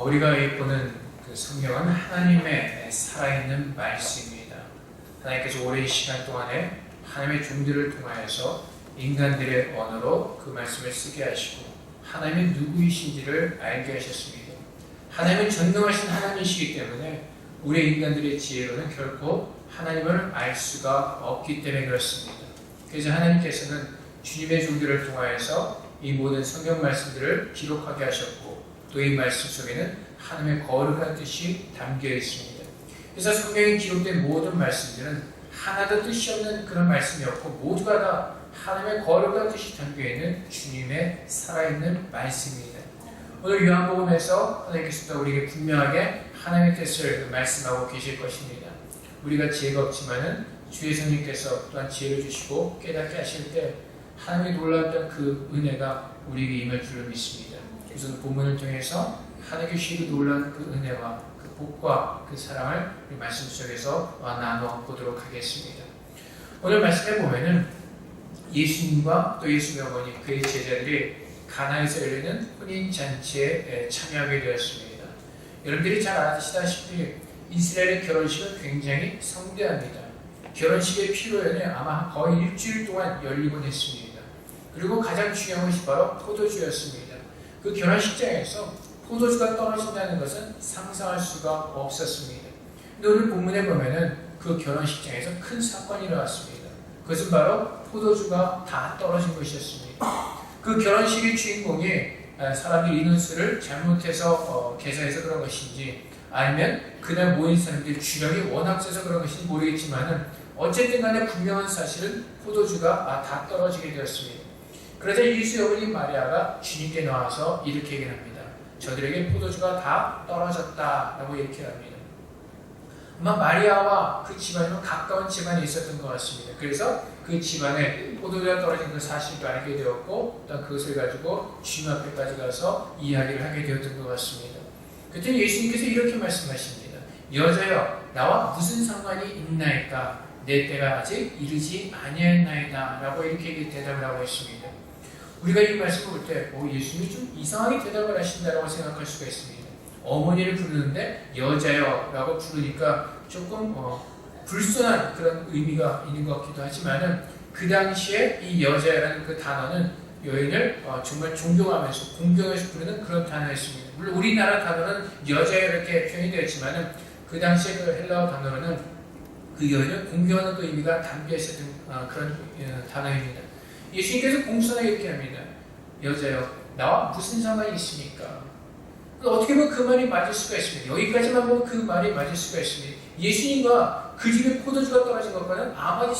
우리가 보는 그 성경은 하나님의 살아있는 말씀입니다. 하나님께서 오랜 시간 동안에 하나님의 종들을 통하여서 인간들의 언어로 그 말씀을 쓰게 하시고 하나님이 누구이신지를 알게 하셨습니다. 하나님은 전능하신 하나님이시기 때문에 우리 인간들의 지혜로는 결코 하나님을 알 수가 없기 때문에 그렇습니다. 그래서 하나님께서는 주님의 종들을 통하여서 이 모든 성경 말씀들을 기록하게 하셨고 또 이 말씀 속에는 하나님의 거룩한 뜻이 담겨 있습니다. 그래서 성경에 기록된 모든 말씀들은 하나도 뜻이 없는 그런 말씀이었고 모두가 다 하나님의 거룩한 뜻이 담겨 있는 주님의 살아있는 말씀입니다. 오늘 요한복음에서 하나님께서 우리에게 분명하게 하나님의 뜻을 말씀하고 계실 것입니다. 우리가 지혜가 없지만은 주의 성령께서 또한 지혜를 주시고 깨닫게 하실 때 하나님의 놀라웠던 그 은혜가 우리에게 임할 줄을 믿습니다. 그래서 본문을 통해서 하나님께 주시는 놀라운 그 은혜와 그 복과 그 사랑을 우리 말씀 속에서 나눠보도록 하겠습니다. 오늘 말씀에 보면은 예수님과 또 예수님의 어머니 그의 제자들이 가나에서 열리는 혼인잔치에 참여하게 되었습니다. 여러분들이 잘 아시다시피 이스라엘의 결혼식은 굉장히 성대합니다. 결혼식의 피로연에 아마 거의 일주일 동안 열리곤 했습니다. 그리고 가장 중요한 것이 바로 포도주였습니다. 그 결혼식장에서 포도주가 떨어진다는 것은 상상할 수가 없었습니다. 근데 오늘 본문에 보면은 그 결혼식장에서 큰 사건이 일어났습니다. 그것은 바로 포도주가 다 떨어진 것이었습니다. 그 결혼식의 주인공이 사람들이 인원수를 잘못해서 계산해서 그런 것인지 아니면 그날 모인 사람들의 주력이 워낙 세서 그런 것인지 모르겠지만은 어쨌든 간에 분명한 사실은 포도주가 다 떨어지게 되었습니다. 그러자 예수의 어머니 마리아가 주님께 나와서 이렇게 얘기합니다. 저들에게 포도주가 다 떨어졌다라고 이렇게 합니다. 아마 마리아와 그 집안은 가까운 집안에 있었던 것 같습니다. 그래서 그 집안에 포도주가 떨어진 그 사실도 알게 되었고 또 그것을 가지고 주님 앞에까지 가서 이야기를 하게 되었던 것 같습니다. 그때 예수님께서 이렇게 말씀하십니다. 여자여 나와 무슨 상관이 있나이까 내 때가 아직 이르지 아니하였나이다 라고 이렇게 대답을 하고 있습니다. 우리가 이 말씀을 볼 때 예수님이 좀 이상하게 대답을 하신다고 생각할 수가 있습니다. 어머니를 부르는데 여자여 라고 부르니까 조금 불순한 그런 의미가 있는 것 같기도 하지만은 그 당시에 이 여자라는 그 단어는 여인을 정말 존경하면서 공경해서 부르는 그런 단어였습니다. 물론 우리나라 단어는 여자여 이렇게 표현이 되었지만은 그 당시에 그 헬라어 단어로는 그 여인을 공경하는 그 의미가 담겨 있었던 그런 단어입니다. 예수님께서 공손하게 이렇게 합니다. 여자여 나와 무슨 상관이 있습니까? 어떻게 보면 그 말이 맞을 수가 있습니다. 여기까지만 보면 그 말이 맞을 수가 있습니다. 예수님과 그 집에 포도주가 떨어진 것과는 아무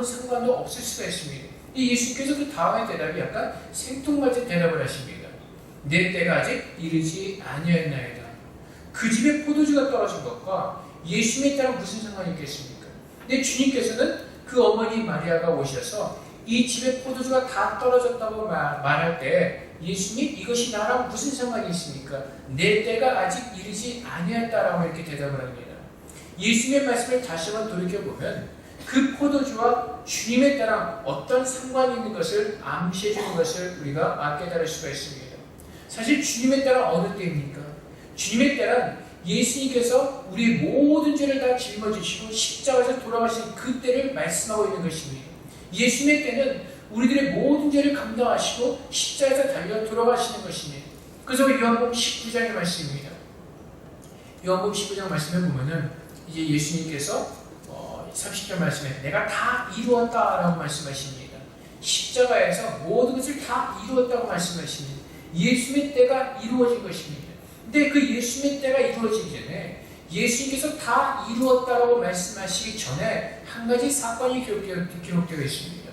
상관도 없을 수가 있습니다. 예수님께서 그 다음의 대답이 약간 생뚱맞은 대답을 하십니다. 내 때가 아직 이르지 아니하였나이다. 그 집에 포도주가 떨어진 것과 예수님에 따라 무슨 상관이 있겠습니까? 근데 주님께서는 그 어머니 마리아가 오셔서 이 집에 포도주가 다 떨어졌다고 말할 때 예수님이 이것이 나랑 무슨 상관이 있습니까? 내 때가 아직 이르지 아니했다라고 이렇게 대답을 합니다. 예수님의 말씀을 다시 한번 돌이켜보면 그 포도주와 주님의 때랑 어떤 상관이 있는 것을 암시해 주는 것을 우리가 깨달을 수가 있습니다. 사실 주님의 때는 어느 때입니까? 주님의 때는 예수님께서 우리의 모든 죄를 다 짊어지시고 십자가에서 돌아가신 그 때를 말씀하고 있는 것입니다. 예수님의 때는 우리들의 모든 죄를 감당하시고 십자가에서 달려 돌아가시는 것입니다. 그래서 요한복음 19장의 말씀입니다. 요한복음 19장 말씀에 보면은 이제 예수님께서 30절 말씀에 내가 다 이루었다라고 말씀하십니다. 십자가에서 모든 것을 다 이루었다고 말씀하십니다. 예수님의 때가 이루어진 것입니다. 근데 그 예수님의 때가 이루어지기 전에 예수님께서 다 이루었다라고 말씀하시기 전에 한 가지 사건이 기록되어 있습니다.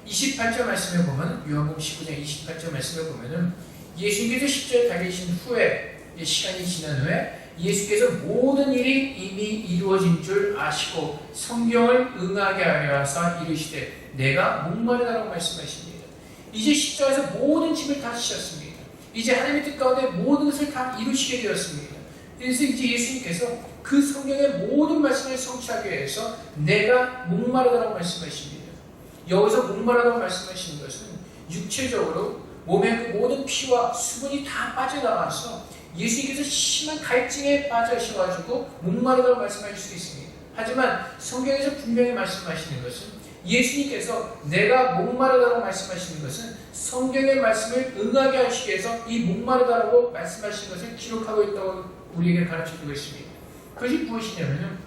28절 말씀에 보면 요한복음 19장 28절 말씀에 보면은 예수님께서 십자가에 달리신 후에 시간이 지난 후에 예수께서 모든 일이 이미 이루어진 줄 아시고 성경을 응하게 하여서 이르시되 내가 목마르다라고 말씀하십니다. 이제 십자가에서 모든 짐을 다 지셨습니다. 이제 하나님의 뜻 가운데 모든 것을 다 이루시게 되었습니다. 그래서 이제 예수님께서 그 성경의 모든 말씀을 성취하기 위해서 내가 목마르다라고 말씀하십니다. 여기서 목마르다고 말씀하시는 것은 육체적으로 몸의 그 모든 피와 수분이 다 빠져나가서 예수님께서 심한 갈증에 빠져셔가지고 목마르다고 말씀하실 수 있습니다. 하지만 성경에서 분명히 말씀하시는 것은 예수님께서 내가 목마르다고 말씀하시는 것은 성경의 말씀을 응하게 하시기 위해서 이 목마르다라고 말씀하신 것을 기록하고 있다고 우리에게 가르쳐주고 있습니다. 그것이 무엇이냐면은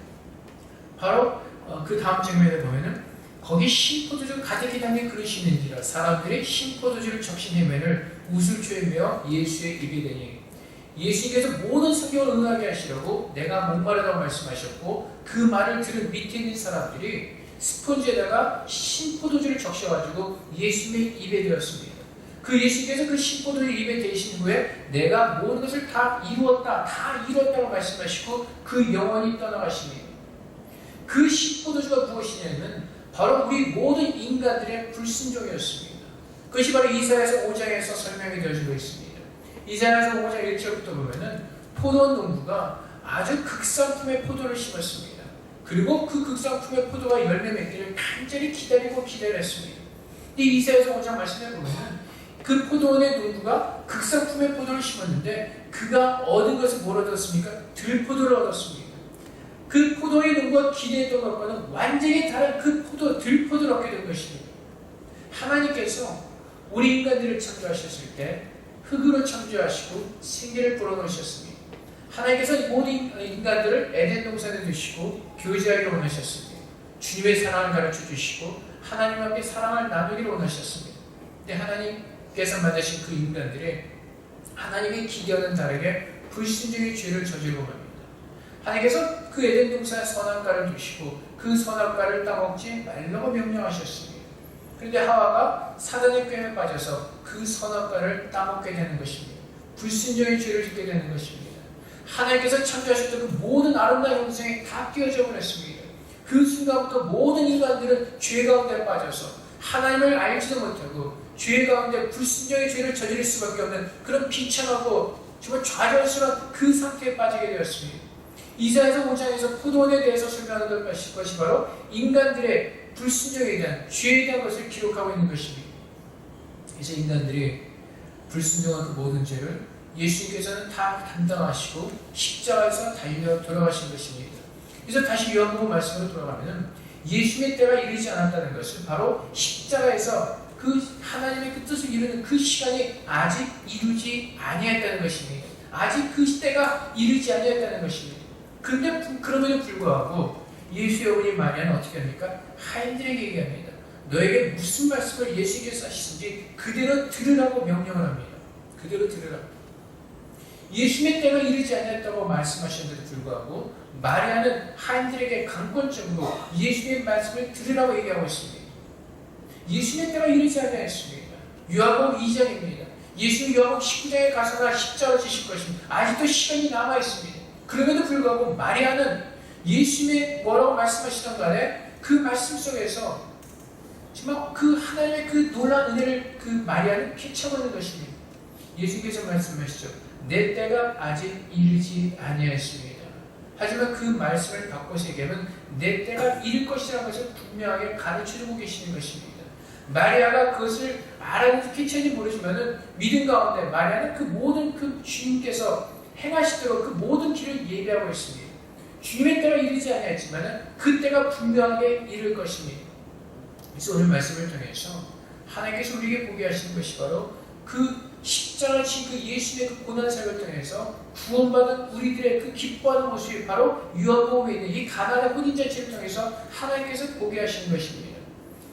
바로 그 다음 장면에 보면은 거기 신포도주 가득히 담긴 그릇이 있는지라 사람들이 신포도주를 적신 해면을 우슬초에 메어 예수의 입에 대니 예수님께서 모든 성경을 응하게 하시려고 내가 목마르다고 말씀하셨고 그 말을 들은 밑에 있는 사람들이 스펀지에다가 신포도주를 적셔가지고 예수님의 입에 대었습니다. 그 예수님께서 그 신포도주를 입에 대신 후에 내가 모든 것을 다 이루었다, 다 이루었다고 말씀하시고 그 영원히 떠나가십니다. 그 신포도주가 무엇이냐면 바로 우리 모든 인간들의 불순종이었습니다. 그것이 바로 이사야서 5장에서 설명이 되어지고 있습니다. 이사야서 5장 1절부터 보면은 포도 농부가 아주 극상품의 포도를 심었습니다. 그리고 그 극상품의 포도가 열매 맺기를 간절히 기다렸습니다. 이 이사야서 5장 말씀에 보면은 그 포도원의 농부가 극상품의 포도를 심었는데 그가 얻은 것은 뭘 얻었습니까? 들포도를 얻었습니다. 그 포도의 농부가 기대했던 것과는 완전히 다른 그 들포도를 얻게 된 것입니다. 하나님께서 우리 인간들을 창조하셨을 때 흙으로 창조하시고 생기를 불어넣으셨습니다. 하나님께서 모든 인간들을 에덴 동산에 두시고 교제하기를 원하셨습니다. 주님의 사랑을 가르쳐 주시고 하나님 앞에 사랑을 나누기를 원하셨습니다. 근데 하나님께서 만드신 그 인간들의 하나님의 기대와는 다르게 불순종의 죄를 저지르고 맙니다. 하나님께서 그 에덴 동산에 선악과를 두시고 그 선악과를 따먹지 말라고 명령하셨습니다. 그런데 하와가 사단의 꾀에 빠져서 그 선악과를 따먹게 되는 것입니다. 불순종의 죄를 짓게 되는 것입니다. 하나님께서 창조하셨던 그 모든 아름다운 형상이 다 깨어져 버렸습니다. 그 순간부터 모든 인간들은 죄 가운데 빠져서 하나님을 알지도 못하고 죄 가운데 불순종의 죄를 저지를 수밖에 없는 그런 비참하고 정말 좌절스러운 그 상태에 빠지게 되었습니다. 이사야서 5장에서 포도원에 대해서 설명하는 것이 바로 인간들의 불순종에 대한 죄에 대한 것을 기록하고 있는 것입니다. 그래서 인간들이 불순종한 그 모든 죄를 예수님께서는 다 담당하시고 십자가에서 달려 돌아가신 것입니다. 그래서 다시 요한복음 말씀으로 돌아가면 예수님의 때가 이르지 않았다는 것은 바로 십자가에서 그 하나님의 그 뜻을 이루는 그 시간이 아직 이루지 아니했다는 것입니다. 아직 그 때가 이르지 아니했다는 것입니다. 그런데 그럼에도 불구하고 예수의 어머니 마리아는 어떻게 합니까? 하인들에게 얘기합니다. 너에게 무슨 말씀을 예수님께서 하시든지 그대로 들으라고 명령을 합니다. 그대로 들으라고. 예수님의 때가 이르지 않았다고 말씀하셨는데도 불구하고 마리아는 하인들에게 강권적으로 예수님의 말씀을 들으라고 얘기하고 있습니다. 예수님의 때가 이르지 않았습니다. 요한복음 2장입니다. 예수님 요한복음 19장에 가서나 십자가를 지실 것입니다. 아직도 시간이 남아 있습니다. 그럼에도 불구하고 마리아는 예수님의 뭐라고 말씀하시던 간에 그 말씀 속에서 정말 그 하나님의 그 놀라운 은혜를 그 마리아는 캐쳐보는 것입니다. 예수님께서 말씀하시죠. 내 때가 아직 이르지 아니하였습니다. 하지만 그 말씀을 바꿔서 얘기하면 내 때가 이를 것이라는 것을 분명하게 가르쳐주고 계시는 것입니다. 마리아가 그것을 알아는지 캐치하는지 모르지만은 믿음 가운데 마리아는 그 모든 그 주님께서 행하시도록 그 모든 길을 예비하고 있습니다. 주님의 때가 이르지 아니하였지만은 그 때가 분명하게 이를 것입니다. 그래서 오늘 말씀을 통해서 하나님께서 우리에게 보게 하시는 것이 바로 그 십자가를 진 그 예수님의 그 고난사역을 통해서 구원받은 우리들의 그 기뻐하는 모습이 바로 요한복음에 있는 이 가나안의 혼인잔치를 통해서 하나님께서 보게 하시는 것입니다.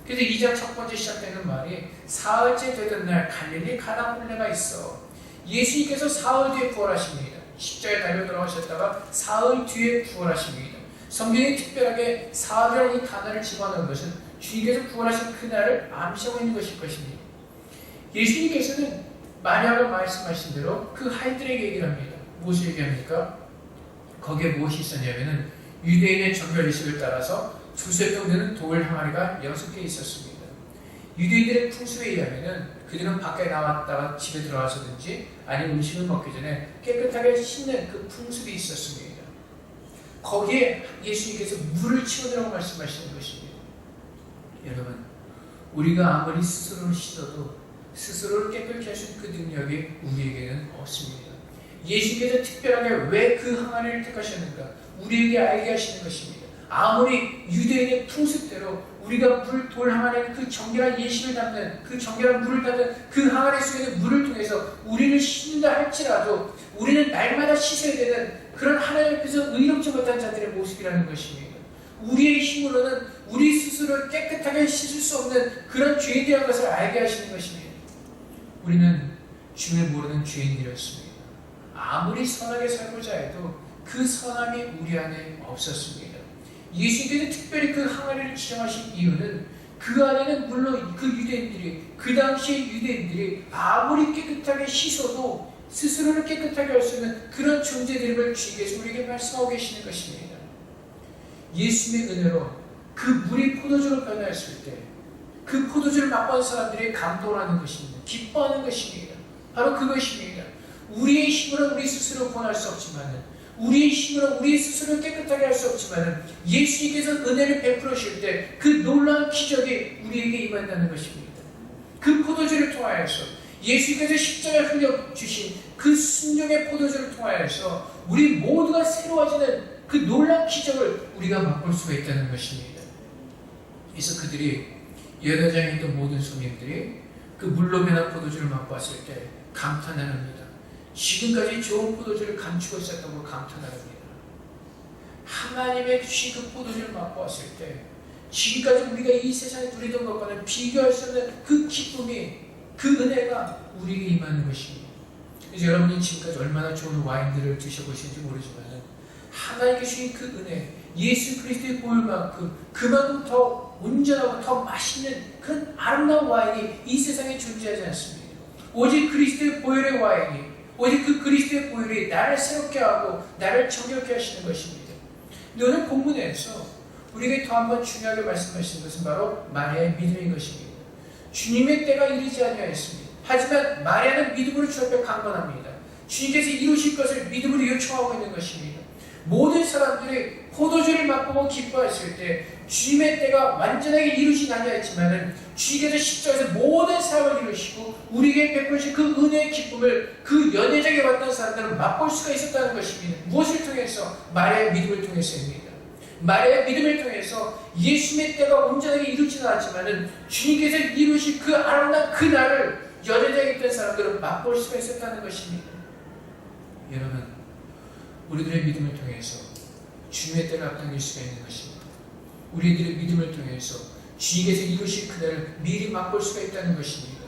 그래서 2장 첫 번째 시작되는 말이 사흘째 되던 날 갈릴리 가나 혼례가 있어. 예수님께서 사흘 뒤에 부활하십니다. 십자가에 달려 돌아오셨다가 사흘 뒤에 부활하십니다. 성경이 특별하게 사흘이라는 이 단어를 집어넣은 것은 주님께서 부활하신 그날을 암시하고 있는 것일 것입니다. 예수님께서는 마리아가 말씀하신 대로 그 하인들에게 얘기를 합니다. 무엇을 얘기합니까? 거기에 무엇이 있었냐면은 유대인의 정결의식을 따라서 두세 병 되는 돌 항아리가 6개 있었습니다. 유대인들의 풍습에 의하면은 그들은 밖에 나왔다가 집에 들어와서든지 아니면 음식을 먹기 전에 깨끗하게 씻는 그 풍습이 있었습니다. 거기에 예수님께서 물을 치우라고 말씀하시는 것입니다. 여러분, 우리가 아무리 스스로를 씻어도 스스로를 깨끗게 하신 그 능력이 우리에게는 없습니다. 예수께서 특별하게 왜 그 항아리를 택하셨는가? 우리에게 알게 하시는 것입니다. 아무리 유대인의 풍습대로 우리가 돌 항아리에 그 정결한 예식을 담는 그 정결한 물을 담는 그 항아리 속에 있는 물을 통해서 우리를 씻는다 할지라도 우리는 날마다 씻어야 되는 그런 하나님 앞에서 의롭지 못한 자들의 모습이라는 것입니다. 우리의 힘으로는 우리 스스로를 깨끗하게 씻을 수 없는 그런 죄인이라는 것을 알게 하시는 것입니다. 우리는 주를 모르는 죄인들이었습니다. 아무리 선하게 살고자 해도 그 선함이 우리 안에 없었습니다. 예수님께서 특별히 그 항아리를 지정하신 이유는 그 안에는 물론 그 유대인들이 그 당시의 유대인들이 아무리 깨끗하게 씻어도 스스로를 깨끗하게 할 수 있는 그런 존재들임을 주님께서 우리에게 말씀하고 계시는 것입니다. 예수님의 은혜로 그 물이 포도주로 변화했을 때 그 포도주를 맛본 사람들이 감동하는 것입니다. 기뻐하는 것입니다. 바로 그것입니다. 우리의 힘으로 우리 스스로 구원할 수 없지만 우리의 힘으로 우리 스스로를 깨끗하게 할 수 없지만 예수님께서 은혜를 베풀어 주실 때 그 놀라운 기적이 우리에게 임한다는 것입니다. 그 포도주를 통하여서 예수님께서 십자가에 흘려주신 그 순종의 포도주를 통하여서 우리 모두가 새로워지는 그 놀라운 기적을 우리가 맛볼 수가 있다는 것입니다. 그래서 그들이 여러장에 있던 모든 손님들이 그 물로 변한 포도주를 맛보았을 때 감탄합니다. 지금까지 좋은 포도주를 감추고 있었다고 감탄합니다. 하나님의 주신 그 포도주를 맛보았을 때 지금까지 우리가 이 세상에 누리던 것과는 비교할 수 없는 그 기쁨이 그 은혜가 우리에게 임하는 것입니다. 그래서 여러분이 지금까지 얼마나 좋은 와인들을 드셔보시는지 모르지만 하나님께 주신 그 은혜 예수 그리스도의 보혈만큼 그만큼 더 온전하고 더 맛있는 그런 아름다운 와인이 이 세상에 존재하지 않습니다. 오직 그리스도의 보혈의 와인이 오직 그 그리스도의 보혈이 나를 새롭게 하고 나를 정결케 하시는 것입니다. 오늘 본문에서 우리에게 더 한번 중요하게 말씀하시는 것은 바로 마리아의 믿음인 것입니다. 주님의 때가 이르지 아니하였습니다. 하지만 마리아는 믿음으로 주 앞에 강건합니다. 주님께서 이루실 것을 믿음으로 요청하고 있는 것입니다. 모든 사람들이 포도주를 맛보고 기뻐했을 때 주님의 때가 완전하게 이루진 아니었지만 주님께서 십자가에서 모든 사역을 이루시고 우리에게 베푸신 그 은혜의 기쁨을 그 연회장에 왔던 사람들은 맛볼 수가 있었다는 것입니다. 무엇을 통해서? 마리아의 믿음을 통해서입니다. 마리아의 믿음을 통해서 예수님의 때가 온전하게 이루지는 않았지만 주님께서 이루신 그 아름다운 그 날을 연회장에 있던 사람들은 맛볼 수가 있었다는 것입니다. 여러분, 우리들의 믿음을 통해서 주님의 때를 앞당길 수가 있는 것입니다. 우리들의 믿음을 통해서 주님께서 이루실 그날을 미리 맛볼 수가 있다는 것입니다.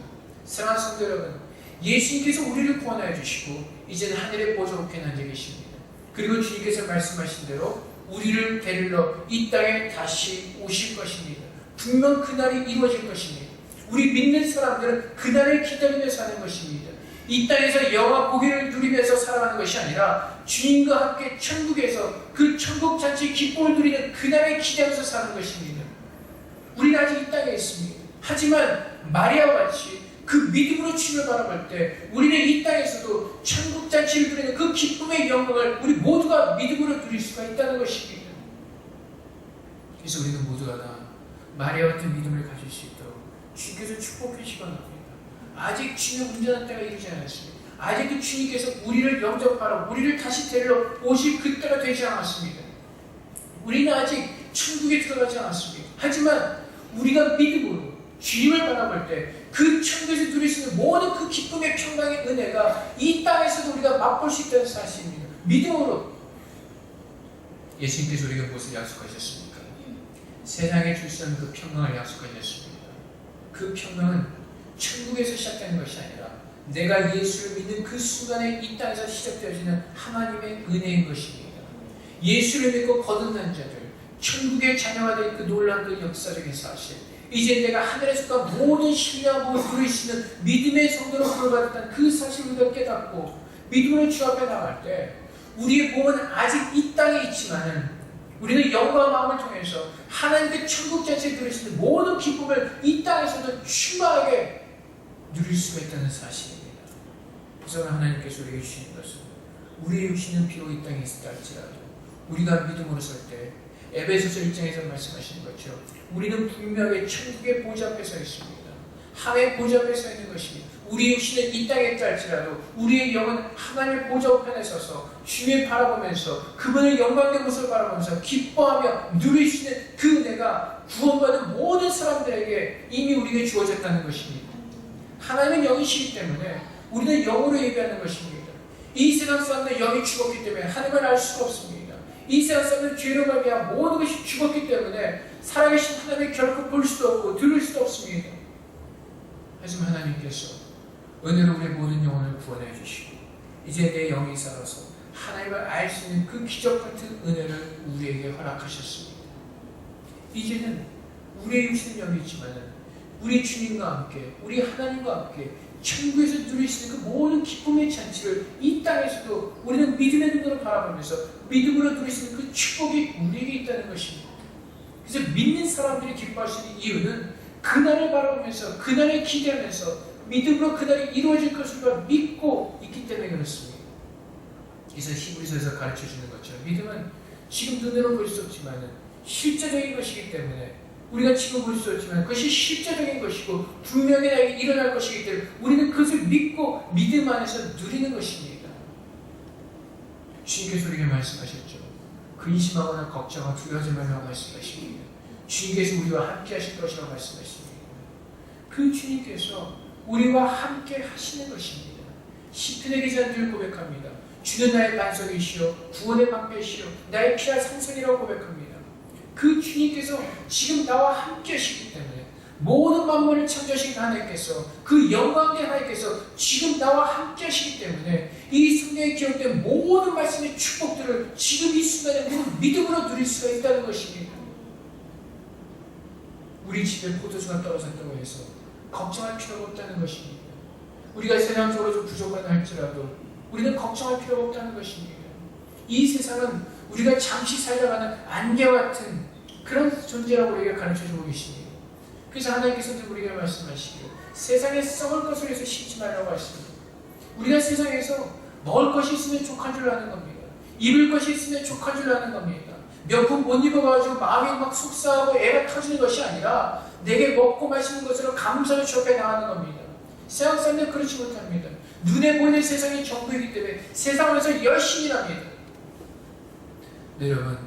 사랑하는 성도 여러분, 예수님께서 우리를 구원하여 주시고 이제는 하늘의 보좌 우편에 앉아 계십니다. 그리고 주님께서 말씀하신 대로 우리를 데리러 이 땅에 다시 오실 것입니다. 분명 그날이 이루어질 것입니다. 우리 믿는 사람들은 그날을 기다리며 사는 것입니다. 이 땅에서 영화 보기를 누리면서 살아가는 것이 아니라 주님과 함께 천국에서 그 천국 잔치의 기쁨을 누리는 그날을 기대하면서 사는 것입니다. 우리는 아직 이 땅에 있습니다. 하지만 마리아와 같이 그 믿음으로 주님을 바라볼 때 우리는 이 땅에서도 천국 잔치를 누리는 그 기쁨의 영광을 우리 모두가 믿음으로 누릴 수가 있다는 것입니다. 그래서 우리는 모두가 다 마리아와 같은 믿음을 가질 수 있도록 주님께서 축복해 주시거나 아직 주님의 온전한 때가 이르지 않았습니다. 아직도 주님께서 우리를 영접하러 우리를 다시 데리러 오실 그때가 되지 않았습니다. 우리는 아직 천국에 들어가지 않았습니다. 하지만 우리가 믿음으로 주님을 바라볼 때 그 천국에서 누릴 수 있는 모든 그 기쁨의 평강의 은혜가 이 땅에서도 우리가 맛볼 수 있다는 사실입니다. 믿음으로 예수님께서 우리에게 무엇을 약속하셨습니까? 세상에 줄 수 없는 그 평강을 약속하셨습니다. 그 평강은 천국에서 시작되는 것이 아니라 내가 예수를 믿는 그 순간에 이 땅에서 시작되어지는 하나님의 은혜인 것입니다. 예수를 믿고 거듭난 자들, 천국의 자녀가 된 그 놀라운 그 역사적인 사실, 이제 내가 하늘에서 모든 신뢰하고 누릴 수 있는 믿음의 성도로 부르받았다는 그 사실을 우리가 깨닫고 믿음으로 주 앞에 나갈 때 우리의 몸은 아직 이 땅에 있지만 우리는 영과 마음을 통해서 하나님의 천국 자체에 누릴 수 있는 모든 기쁨을 이 땅에서도 충만하게 누릴 수가 있다는 사실입니다. 그래서 하나님께서 우리에게 주신 것은 우리의 육신은 비록 이 땅에 있다 할지라도 우리가 믿음으로 설 때 에베소서 1장에서 말씀하시는 것처럼 우리는 분명히 천국의 보좌 앞에 서 있습니다. 하나님의 보좌 앞에 서 있는 것입니다. 우리 육신은 이 땅에 있다 할지라도 우리의 영은 하나님의 보좌 우편에 서서 주님을 바라보면서 그분의 영광된 모습을 바라보면서 기뻐하며 누릴 수 있는 그 은혜가 구원받은 모든 사람들에게 이미 우리에게 주어졌다는 것입니다. 하나님은 영이시기 때문에 우리는 영으로 예배하는 것입니다. 이 세상 사람들은 영이 죽었기 때문에 하나님을 알 수가 없습니다. 이 세상 사람들은 죄로 말미암아 모든 것이 죽었기 때문에 살아계신 하나님을 결코 볼 수도 없고 들을 수도 없습니다. 하지만 하나님께서 은혜로 우리의 모든 영혼을 구원해 주시고 이제 내 영이 살아서 하나님을 알 수 있는 그 기적 같은 은혜를 우리에게 허락하셨습니다. 이제는 우리의 육신은 영이 있지만 우리 주님과 함께 우리 하나님과 함께 천국에서 누릴 수 있는 그 모든 기쁨의 잔치를 이 땅에서도 우리는 믿음의 눈으로 바라보면서 믿음으로 누릴 수 있는 그 축복이 우리에게 있다는 것입니다. 그래서 믿는 사람들이 기뻐할 수 있는 이유는 그날을 바라보면서 그날을 기대하면서 믿음으로 그날이 이루어질 것을 믿고 있기 때문에 그렇습니다. 그래서 히브리서에서 가르쳐주는 것처럼 믿음은 지금 눈으로 볼 수 없지만 실제적인 것이기 때문에 우리가 지금 볼 수 없지만 그것이 실제적인 것이고 분명히 나에게 일어날 것이기 때문에 우리는 그것을 믿고 믿음 안에서 누리는 것입니다. 주님께서 우리에게 말씀하셨죠. 근심하거나 걱정하거나 두려워하지 말라고 말씀하십니다. 주님께서 우리와 함께 하실 것이라고 말씀하십니다. 그 주님께서 우리와 함께 하시는 것입니다. 시편의 기자는 늘 고백합니다. 주는 나의 반석이시요 구원의 방패시요 나의 피할 상선이라고 고백합니다. 그 주님께서 지금 나와 함께 하시기 때문에 모든 만물을 창조하신 하나님께서 그 영광된 하나님께서 지금 나와 함께 하시기 때문에 이 성경에 기록된 모든 말씀의 축복들을 지금 이 순간에 우리는 믿음으로 누릴 수가 있다는 것입니다. 우리 집에 포도주가 떨어졌다고 해서 걱정할 필요가 없다는 것입니다. 우리가 세상적으로 좀 부족하다 할지라도 우리는 걱정할 필요가 없다는 것입니다. 이 세상은 우리가 잠시 살다가는 안개와 같은 그런 존재라고 우리에게 가르쳐주고 계십니다. 그래서 하나님께서도 우리에게 말씀하시기를 세상에 썩을 것을 위해서 심지 말라고 하십니다. 우리가 세상에서 먹을 것이 있으면 족한 줄 아는 겁니다. 입을 것이 있으면 족한 줄 아는 겁니다. 명품 못 입어가지고 마음이 막 속상하고 애가 터지는 것이 아니라 내게 먹고 마시는 것으로 감사의 주 앞에 나가는 겁니다. 세상 사람들은 그렇지 못합니다. 눈에 보이는 세상이 전부이기 때문에 세상에서 열심히 일합니다. 네, 여러분,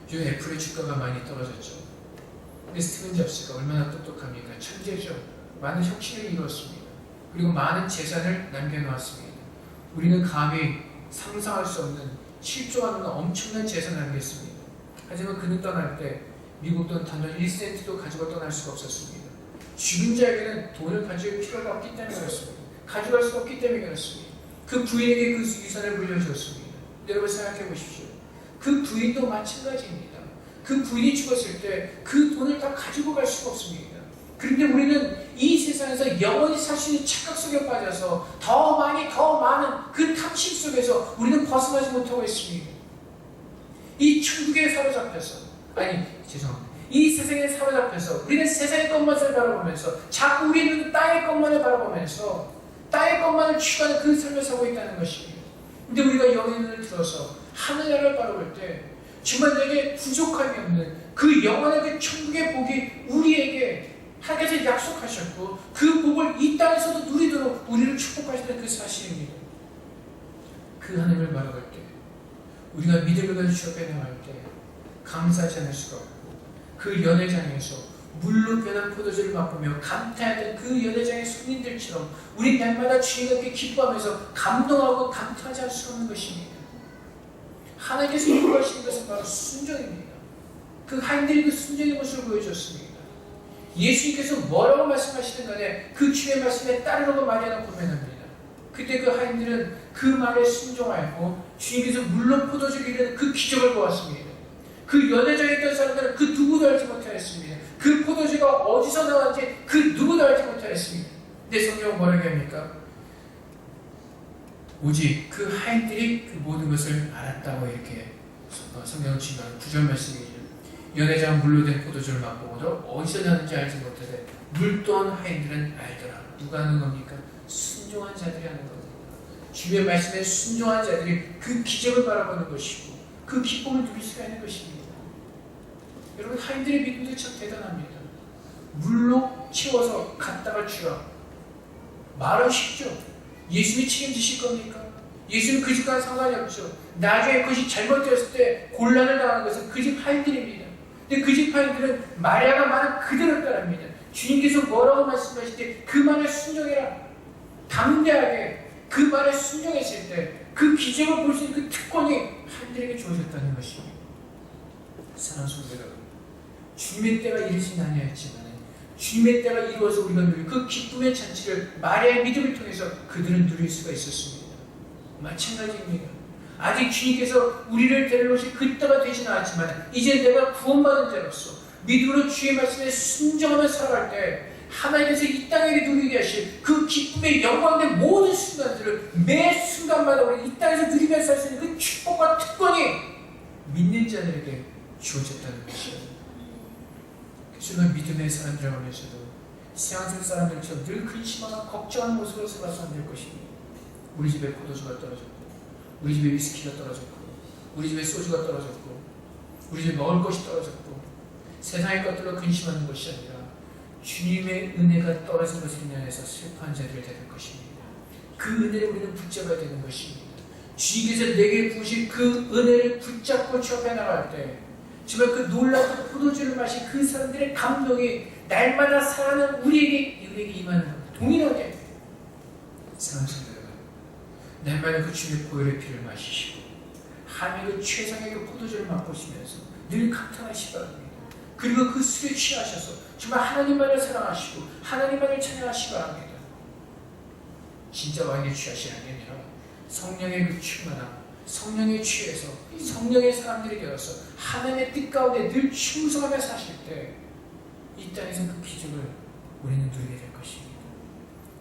요즘 애플의 주가가 많이 떨어졌죠. 근데 스티븐 잡스가 얼마나 똑똑합니까? 천재죠. 많은 혁신을 이루었습니다. 그리고 많은 재산을 남겨놓았습니다. 우리는 감히 상상할 수 없는 7조 원의 엄청난 재산을 남겼습니다. 하지만 그는 떠날 때 미국 돈 단돈 1센트도 가지고 떠날 수가 없었습니다. 죽은 자에게는 돈을 가질 필요가 없기 때문에 그렇습니다. 가져갈 수 없기 때문에 그렇습니다. 그 부인에게 그 유산을 물려주었습니다. 여러분 생각해 보십시오. 그 부인도 마찬가지입니다. 그 부인이 죽었을 때 그 돈을 다 가지고 갈 수가 없습니다. 그런데 우리는 이 세상에서 영원히 살 수 있는 착각 속에 빠져서 더 많은 그 탐심 속에서 우리는 벗어나지 못하고 있습니다. 이 천국에 사로잡혀서 이 세상에 사로잡혀서 우리는 세상의 것만을 바라보면서 자꾸 우리는 땅의 것만을 바라보면서 땅의 것만을 추구하는 그 삶을 살고 있다는 것입니다. 근데 우리가 영의 눈을 들어서 하늘나라를 바라볼 때 정말 내게 부족함이 없는 그 영원한 그 천국의 복이 우리에게 하나님께서 약속하셨고 그 복을 이 땅에서도 누리도록 우리를 축복하시는 그 사실입니다. 그 하나님을 바라볼 때 우리가 믿음을 가지고 주 앞에 나갈 때 감사하지 않을 수가 없고 그 연회장에서 물로 변한 포도주를 맛보며 감탄하던 그 연회장의 손님들처럼 우리 날마다 주님과 함께 기뻐하면서 감동하고 감탄하지 않을 수 없는 것입니다. 하나님께서 요구하시는 것은 바로 순종입니다. 그 하인들이 그 순종의 모습을 보여줬습니다. 예수님께서 뭐라고 말씀하시든 간에 그 주의 말씀에 따르라고 말하는 고백합니다. 그때 그 하인들은 그 말에 순종하였고 주님께서 물론 포도주를 이루는 그 기적을 보았습니다. 그 연회장에 있던 사람들은 그 누구도 알지 못하였습니다. 그 포도주가 어디서 나왔는지 그 누구도 알지 못하였습니다. 근데 성경은 뭐라고 합니까? 오직 그 하인들이 그 모든 것을 알았다고 이렇게 성경은 지금 9절 말씀이죠. 연회장 물로 된 포도주를 맛보고도 어디서 나는지 알지 못하되 물 또한 하인들은 알더라. 누가 하는 겁니까? 순종한 자들이 하는 겁니다. 주의 말씀에 순종한 자들이 그 기적을 바라보는 것이고 그 기쁨을 누릴 수가 있는 것입니다. 여러분 하인들의 믿음도 참 대단합니다. 물로 채워서 갖다가 주라. 말은 쉽죠. 예수님이 책임지실 겁니까? 예수님 그 집과는 상관이 없죠. 나중에 그것이 잘못되었을 때 곤란을 당하는 것은 그 집 하인들입니다. 근데 그 집 하인들은 마리아가 말을 그대로 따릅니다. 주님께서 뭐라고 말씀하실 때 그 말에 순종해라. 담대하게 그 말에 순종했을 때 그 기적을 볼 수 있는 그 특권이 하인들에게 주어졌다는 것입니다. 사랑하는 성도 여러분, 주님의 때가 이르진 아니었지만 주님의 때가 이루어서 우리가 누릴 그 기쁨의 잔치를 마리아의 믿음을 통해서 그들은 누릴 수가 있었습니다. 마찬가지입니다. 아직 주님께서 우리를 데려오실 그 때가 되진 않았지만 이제 내가 구원받은 자로서 믿음으로 주의 말씀에 순종하며 살아갈 때 하나님께서 이 땅에 누리게 하실 그 기쁨의 영광된 모든 순간들을 매 순간마다 우리 이 땅에서 누리면서 살 수 있는 그 축복과 특권이 믿는 자들에게 주어졌다는 것이에요. 그래서 믿음의 사람들 안에서도 세상적 사람들처럼 늘 근심하고 걱정하는 모습으로 살아서 안 될 것입니다. 우리 집에 포도주가 떨어졌고, 우리 집에 위스키가 떨어졌고, 우리 집에 소주가 떨어졌고, 우리 집에 먹을 것이 떨어졌고, 세상의 것들로 근심하는 것이 아니라 주님의 은혜가 떨어진 것을 인하여서 슬퍼한 자들이 될 것입니다. 그 은혜를 우리는 붙잡아야 되는 것입니다. 주님께서 내게 부으신 그 은혜를 붙잡고 접해 나갈 때 정말 그 놀라운 포도주를 마신 그 사람들의 감동이 날마다 살아가는 우리에게 임하는 겁니다. 동일하게 사랑하는 성도 여러분, 날마다 그 주님의 보혈의 피를 마시시고 하나님의 그 최상의 그 포도주를 맛보시면서 늘 감탄하시기 바랍니다. 그리고 그 술에 취하셔서 정말 하나님만을 사랑하시고 하나님만을 찬양하시기 바랍니다. 진짜 와인에 취하시는 게 아니라 성령의 그 충만함, 성령에 취해서 성령의 사람들이 되어서 하나님의 뜻 가운데 늘 충성하며 사실 때 이 땅에서 그 기적을 우리는 누리게 될 것입니다.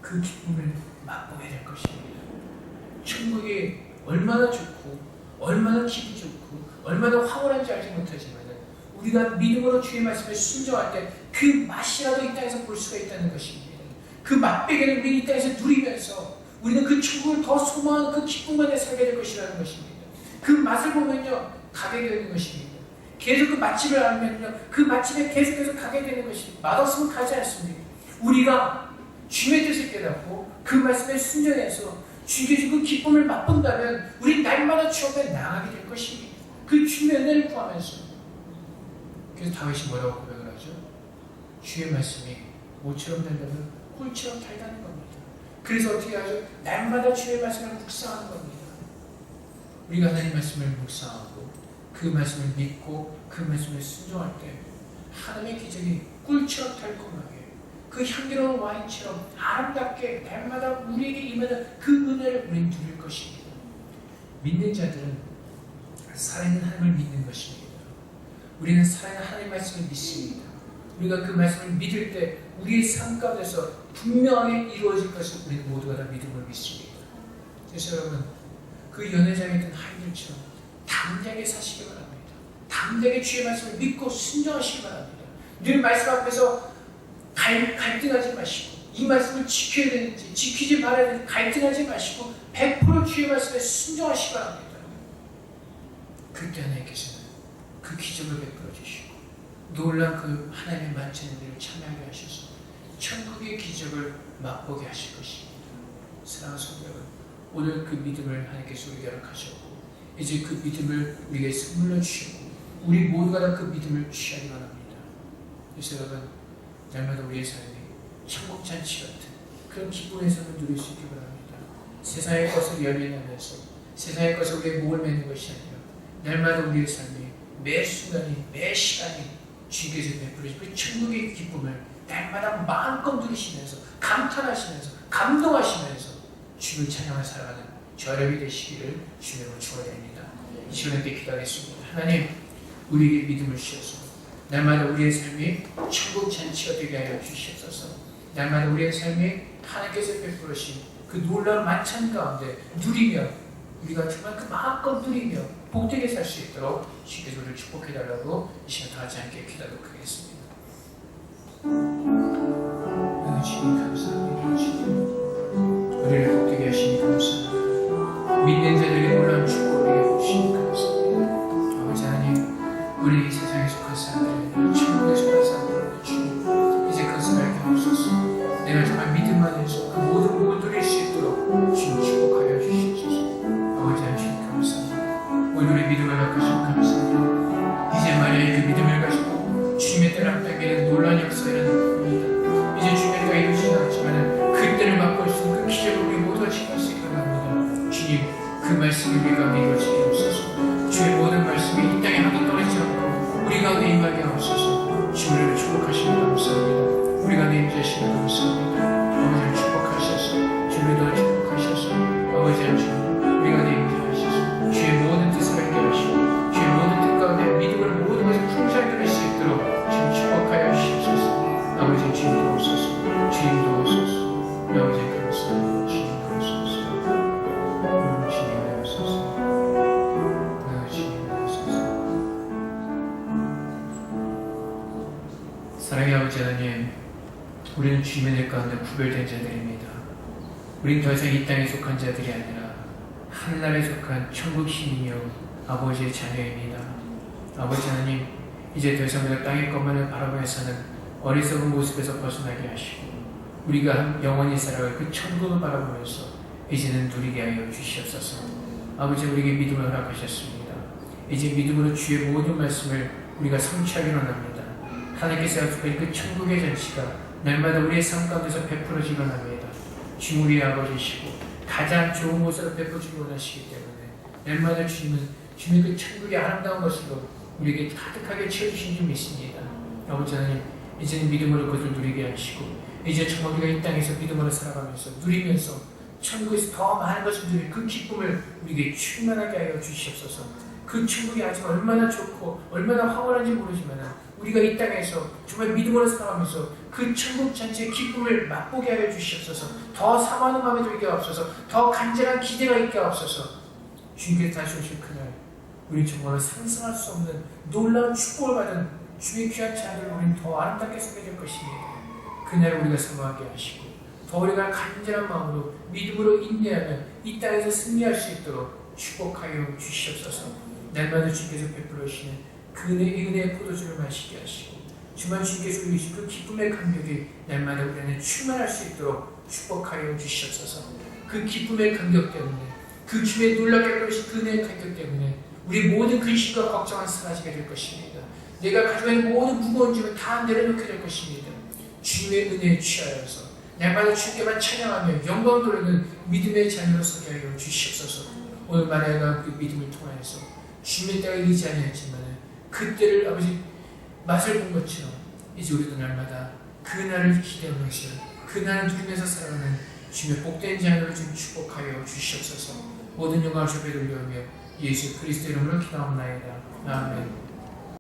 그 기쁨을 맛보게 될 것입니다. 천국이 얼마나 좋고 얼마나 기분 좋고 얼마나 황홀한지 알지 못하지만 우리가 믿음으로 주의 말씀에 순종할 때 그 맛이라도 이 땅에서 볼 수가 있다는 것입니다. 그 맛배기를 우리 이 땅에서 누리면서 우리는 그 천국을 더 소망하는 그 기쁨 안에 살게 될 것이라는 것입니다. 그 맛을 보면요 가게 되는 것입니다. 계속 그 맛집을 알면요 그 맛집에 계속해서 가게 되는 것입니다. 맛없으면 가지 않습니다. 우리가 주의 뜻을 깨닫고 그 말씀에 순종해서 주님께서 그 기쁨을 맛본다면 우리 날마다 주 앞에 나가게 될 것입니다. 그 주의 은혜를 구하면서. 그래서 다윗이 뭐라고 고백을 하죠? 주의 말씀이 모처럼 달다면 꿀처럼 달다는 겁니다. 그래서 어떻게 하죠? 날마다 주의 말씀을 묵상하는 겁니다. 우리가 하나님 말씀을 묵상하고 그 말씀을 믿고 그 말씀을 순종할 때 하나님의 기적이 꿀처럼 달콤하게 그 향기로운 와인처럼 아름답게 날마다 우리에게 임하는 그 은혜를 우리는 누릴 것입니다. 믿는 자들은 살아있는 하나님을 믿는 것입니다. 우리는 살아있는 하나님 말씀을 믿습니다. 우리가 그 말씀을 믿을 때 우리의 삶 가운데서 분명하게 이루어질 것을 우리는 모두가 다 믿음을 믿습니다. 그래서 여러분 그 연회장에 있던 하인들처럼 담대하게 사시기 바랍니다. 담대하게 주의 말씀을 믿고 순종하시기 바랍니다. 늘 말씀 앞에서 갈등하지 마시고 이 말씀을 지켜야 되는지 지키지 말아야 되는지 갈등하지 마시고 100% 주의 말씀에 순종하시기 바랍니다. 그때 하나님께서는 그 기적을 베풀어 주시고 놀란 그 하나님의 만찬의 일을 참여하게 하셔서 천국의 기적을 맛보게 하실 것입니다. 사랑하는 성도 여러분, 오늘 그 믿음을 하나님께서 우리에게 허락하셨고 이제 그 믿음을 우리에게 선물로 주시고 우리 모두가 다 그 믿음을 취하기 바랍니다. 그래서 여러분 날마다 우리의 삶이 천국 잔치 같은 그런 기쁨의 삶을 누릴 수 있기 바랍니다. 세상의 것을 열매내면서 세상의 것을 우리의 목을 매는 것이 아니라 날마다 우리의 삶이 매 순간이 매 시간이 주님께서 베풀으신 그 천국의 기쁨을 날마다 마음껏 누리시면서 감탄하시면서 감동하시면서 주님을 찬양하며 살아가는 저력이 되시기를 주님으로 축원드립니다. 이 시간에 함께 기도하겠습니다. 하나님 우리에게 믿음을 주셔서 날마다 우리의 삶이 천국 잔치가 되게 하여 주시옵소서. 날마다 우리의 삶이 하나님께서 베풀으신 그 놀라운 만찬 가운데 누리며 우리가 정말 그 마음껏 누리며 복되게 살 수 있도록 주께서 우리를 축복해달라고 이 시간 다 같이 함께 기도하도록 하겠습니다. 주님 감사합니다. 주님 우리를 복되게 하시니 감사합니다. 믿는 자들에게 놀라운 축복을 주시니 감사합니다. 아버지 하나님 우리 이 세상에 속한 사람들 천국에 속한 사람들 주님 이제 그것을 알게 하옵소서. 내가 정말 믿음 안에서 그 모든 아버지 하나님 감사합니다. 오늘 우리 믿음을 바꾸시고 감사합니다. 이제 말이야 그 믿음을 가지고 주님의 때를 앞당기는 놀라운 역사를 일어납니다. 이제 주님의 때가 이루어지지 않았지만 그 때를 맛볼 수 있는 그 기적을 우리 모두가 지킬 수 있게 합니다. 주님 그 말씀을 우리 가운데 이루어지게 하옵소서. 주의 모든 말씀이 이 땅에 하도 떨어지지 않고 우리 가운데 임하게 하옵소서. 주님을 축복하시는 감사합니다. 우리 가운데 임재하시는 감사합니다. 아버지를 축복하셔서 주님을 더 축복하셔서 아버지 하나님 우리 가운데 임재하셔서 주의 모든 뜻을 알게 하시고 주의 모든 뜻 가운데 믿음으로 모든 것을 풍성히 누릴 수 있도록 주님 축복하여 주시옵소서. 아버지 주님 도우소서. 주님 도우소서. 아버지 감사합니다. 주님 도우소서. 주님 도우소서. 주님 도우소서. 사랑의 아버지 하나님, 우리는 주님의 내 가운데 구별된 자들입니다. 우린 더 이상 이 땅에 속한 자들이 아니라 하늘나라에 속한 천국 시민이요 아버지의 자녀입니다. 아버지 하나님, 이제 더 이상 우리가 땅의 것만을 바라보며 사는 어리석은 모습에서 벗어나게 하시고 우리가 영원히 살아갈 그 천국을 바라보면서 이제는 누리게 하여 주시옵소서. 아버지 우리에게 믿음을 허락하셨습니다. 이제 믿음으로 주의 모든 말씀을 우리가 성취하기로 합니다. 하나님께서 약속하신 그 천국의 잔치가 날마다 우리의 삶 가운데서 베풀어지기로 합니다. 주님 우리의 아버지시고 가장 좋은 것으로 베풀어주기 원하시기 때문에 날마다 주님은 주님의 그 천국의 아름다운 것으로 우리에게 가득하게 채워주신 줄 믿습니다. 아버지 하나님, 이제는 믿음으로 그것을 누리게 하시고 이제 정말 우리가 이 땅에서 믿음으로 살아가면서 누리면서 천국에서 더 많은 것을 누릴 그 기쁨을 우리에게 충만하게 하여 주시옵소서. 그 천국이 아직 얼마나 좋고 얼마나 황홀한지 모르지만 우리가 이 땅에서 정말 믿음으로 살아가면서 그 천국 전체의 기쁨을 맛보게 하여 주시옵소서. 더 사모하는 마음에 들게 하옵소서. 더 간절한 기대가 있게 하옵소서. 주님께서 다시 오실 그날 우리 정말 상상할 수 없는 놀라운 축복을 받은 주의 귀한 자녀를 우리는 더 아름답게 섬겨줄 것입니다. 그날 우리가 사모하게 하시고 더 우리가 간절한 마음으로 믿음으로 인내하며 이 땅에서 승리할 수 있도록 축복하여 주시옵소서. 날마다 주께서 베풀어 주시는 그 은혜의 포도주를 마시게 하시고 주만 주께서 우리 주신 그 기쁨의 감격이 날마다 우리 안에 충만할 수 있도록 축복하여 주시옵소서. 그 기쁨의 감격 때문에 그 주의 놀랍게 베푸신 그 은혜의 감격 때문에 우리 모든 근심과 걱정은 사라지게 될 것입니다. 내가 가지고 있는 모든 무거운 짐을 다 내려놓게 될 것입니다. 주님의 은혜에 취하여서 날마다 주님께만 찬양하며 영광 돌리는 믿음의 자녀로 서게 하여 주시옵소서. 오늘 말하여가 그 믿음을 통하여서 주님의 때가 이르지 아니하지만 그때를 아버지 맛을 본 것처럼 이제 우리도 날마다 그날을 기대하면서 그날을 누리면서 살아가는 주님의 복된 자녀를 좀 축복하여 주시옵소서. 모든 영광을 주께 돌려오며 예수 그리스도 이름으로 기도합나이다. 아멘.